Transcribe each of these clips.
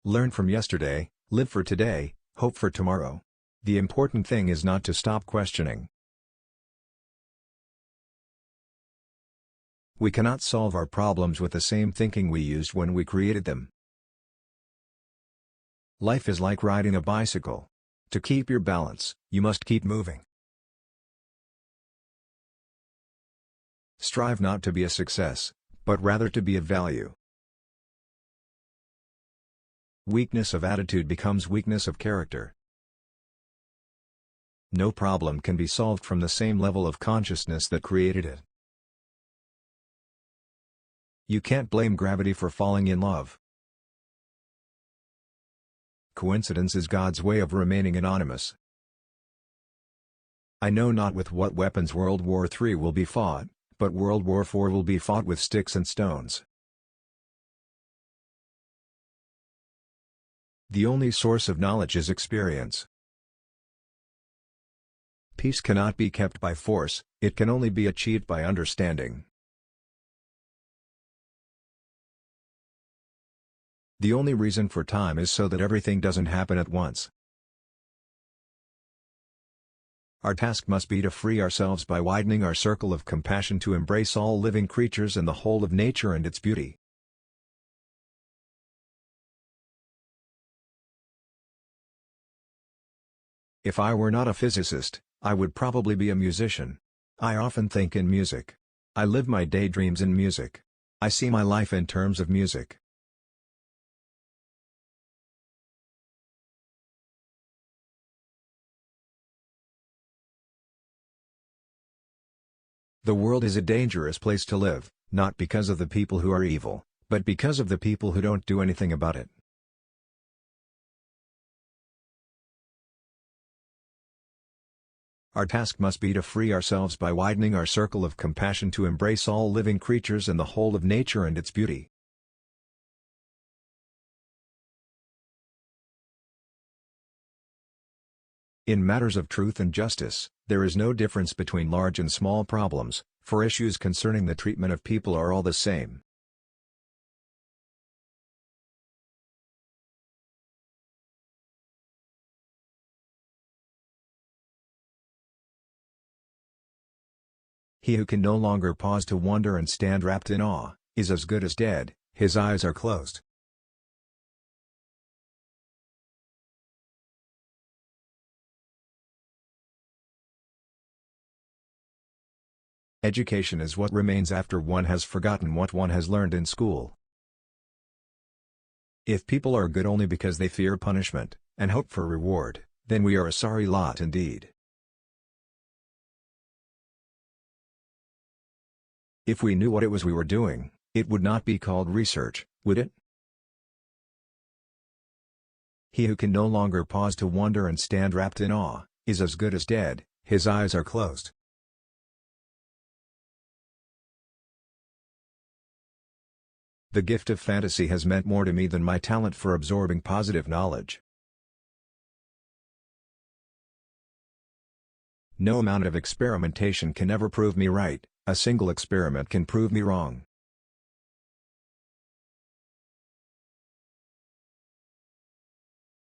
Learn from yesterday, live for today, hope for tomorrow. The important thing is not to stop questioning. We cannot solve our problems with the same thinking we used when we created them. Life is like riding a bicycle. To keep your balance, you must keep moving. Strive not to be a success, but rather to be of value. Weakness of attitude becomes weakness of character. No problem can be solved from the same level of consciousness that created it. You can't blame gravity for falling in love. Coincidence is God's way of remaining anonymous. I know not with what weapons World War III will be fought, but World War IV will be fought with sticks and stones. The only source of knowledge is experience. Peace cannot be kept by force, it can only be achieved by understanding. The only reason for time is so that everything doesn't happen at once. Our task must be to free ourselves by widening our circle of compassion to embrace all living creatures and the whole of nature and its beauty. If I were not a physicist, I would probably be a musician. I often think in music. I live my daydreams in music. I see my life in terms of music. The world is a dangerous place to live, not because of the people who are evil, but because of the people who don't do anything about it. Our task must be to free ourselves by widening our circle of compassion to embrace all living creatures and the whole of nature and its beauty. In matters of truth and justice, there is no difference between large and small problems, for issues concerning the treatment of people are all the same. He who can no longer pause to wonder and stand wrapped in awe, is as good as dead, his eyes are closed. Education is what remains after one has forgotten what one has learned in school. If people are good only because they fear punishment, and hope for reward, then we are a sorry lot indeed. If we knew what it was we were doing, it would not be called research, would it? He who can no longer pause to wonder and stand wrapped in awe, is as good as dead, his eyes are closed. The gift of fantasy has meant more to me than my talent for absorbing positive knowledge. No amount of experimentation can ever prove me right, a single experiment can prove me wrong.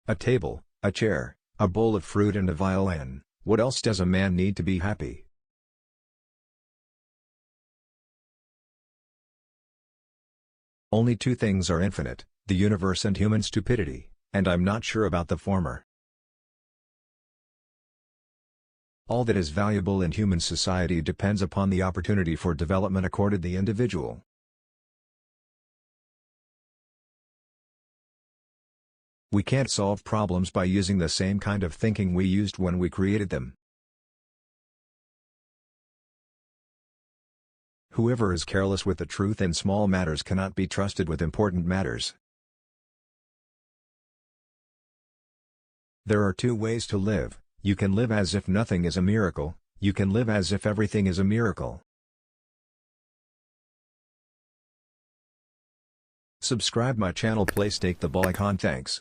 A table, a chair, a bowl of fruit and a violin, what else does a man need to be happy? Only two things are infinite, the universe and human stupidity, and I'm not sure about the former. All that is valuable in human society depends upon the opportunity for development accorded the individual. We can't solve problems by using the same kind of thinking we used when we created them. Whoever is careless with the truth in small matters cannot be trusted with important matters. There are two ways to live. You can live as if nothing is a miracle, you can live as if everything is a miracle. Subscribe my channel, place take the ball icon, thanks.